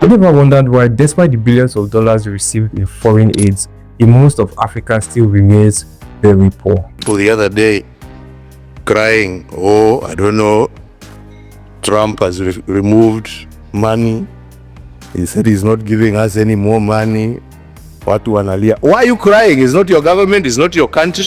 Have you ever wondered why, despite the billions of dollars received in foreign aids, in most of Africa still remains very poor? People the other day crying, oh, I don't know, Trump has removed money. He said he's not giving us any more money. Watu wanalia. Why are you crying? It's not your government, it's not your country.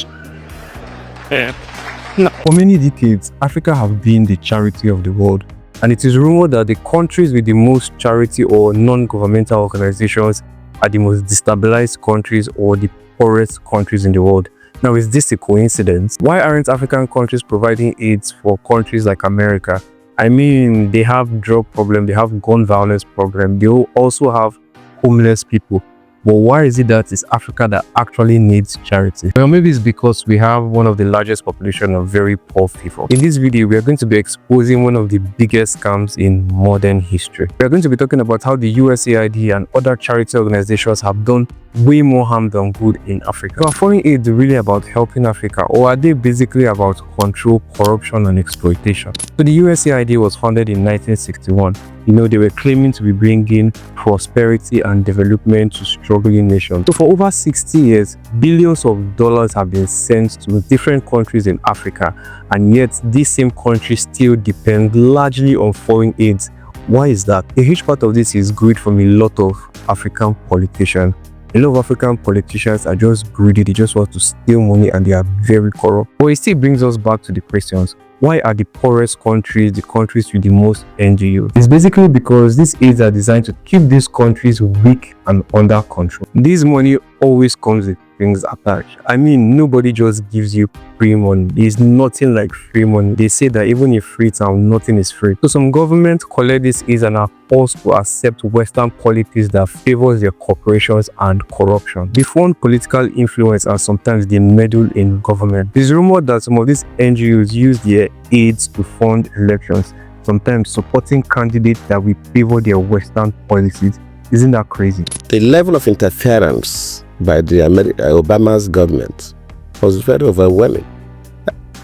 For many decades, Africa have been the charity of the world, and it is rumored that the countries with the most charity or non-governmental organizations are the most destabilized countries or the poorest countries in the world. Now, is this a coincidence? Why aren't African countries providing aids for countries like America? I mean, they have drug problem, they have gun violence problem, they also have homeless people. But why is it that it's Africa that actually needs charity? Well, maybe it's because we have one of the largest population of very poor people. In this video, we are going to be exposing one of the biggest scams in modern history. We are going to be talking about how the USAID and other charity organizations have done way more harm than good in Africa. So are foreign aid really about helping Africa, or are they basically about control, corruption, and exploitation? So the USAID was founded in 1961. They were claiming to be bringing prosperity and development to struggling nations. So for over 60 years, billions of dollars have been sent to different countries in Africa, and yet these same countries still depend largely on foreign aids. Why is that? A huge part of this is greed from a lot of African politicians. A lot of African politicians are just greedy, they just want to steal money, and they are very corrupt. But it still brings us back to the questions. Why are the poorest countries the countries with the most NGOs? It's basically because these aids are designed to keep these countries weak and under control. This money always comes with things attached. I mean, nobody just gives you free money. There's nothing like free money. They say that even if free town, nothing is free. So some governments collect these aids and are forced to accept Western policies that favors their corporations and corruption. They fund political influence and sometimes they meddle in government. It's rumored that some of these NGOs use their aids to fund elections, sometimes supporting candidates that will favor their Western policies. Isn't that crazy? The level of interference by the Obama's government was very overwhelming.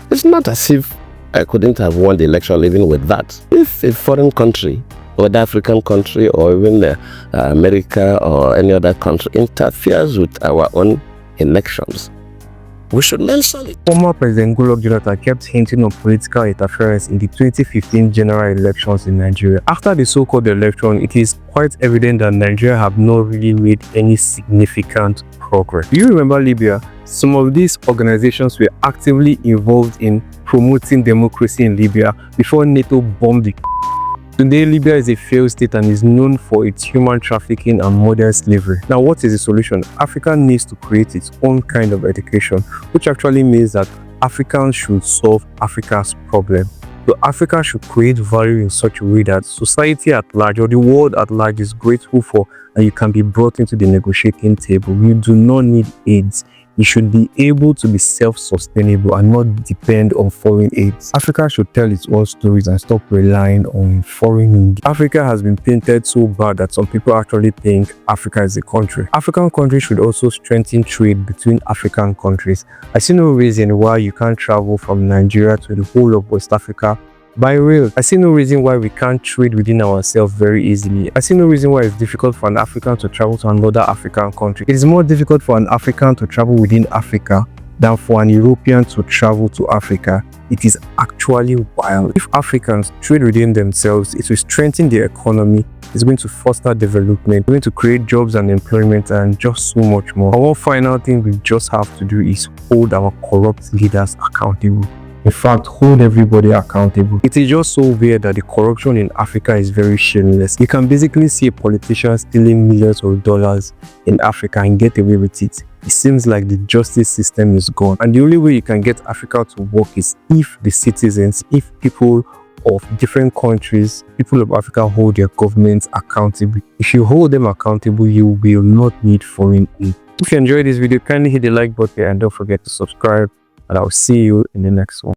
It's not as if I couldn't have won the election even with that. If a foreign country, or the African country, or even America or any other country interferes with our own elections, we should learn solid. Former President Goodluck Jonathan kept hinting on political interference in the 2015 general elections in Nigeria. After the so-called election, it is quite evident that Nigeria have not really made any significant progress. Do you remember Libya? Some of these organizations were actively involved in promoting democracy in Libya before NATO bombed the Today, Libya is a failed state and is known for its human trafficking and modern slavery. Now, what is the solution? Africa needs to create its own kind of education, which actually means that Africans should solve Africa's problem. So Africa should create value in such a way that society at large or the world at large is grateful for, and you can be brought into the negotiating table. You do not need aids. You should be able to be self-sustainable and not depend on foreign aids. Africa should tell its own stories and stop relying on foreign aid. Africa has been painted so bad that some people actually think Africa is a country. African countries should also strengthen trade between African countries. I see no reason why you can't travel from Nigeria to the whole of West Africa by rail. I see no reason why we can't trade within ourselves very easily. I see no reason why it's difficult for an African to travel to another African country. It is more difficult for an African to travel within Africa than for an European to travel to Africa. It is actually wild. If Africans trade within themselves, it will strengthen their economy, it's going to foster development, it's going to create jobs and employment, and just so much more. And one final thing we just have to do is hold our corrupt leaders accountable. In fact, hold everybody accountable. It is just so weird that the corruption in Africa is very shameless. You can basically see a politician stealing millions of dollars in Africa and get away with it. It seems like the justice system is gone. And the only way you can get Africa to work is if the citizens, if people of different countries, people of Africa hold their governments accountable. If you hold them accountable, you will not need foreign aid. If you enjoyed this video, kindly hit the like button and don't forget to subscribe. And I'll see you in the next one.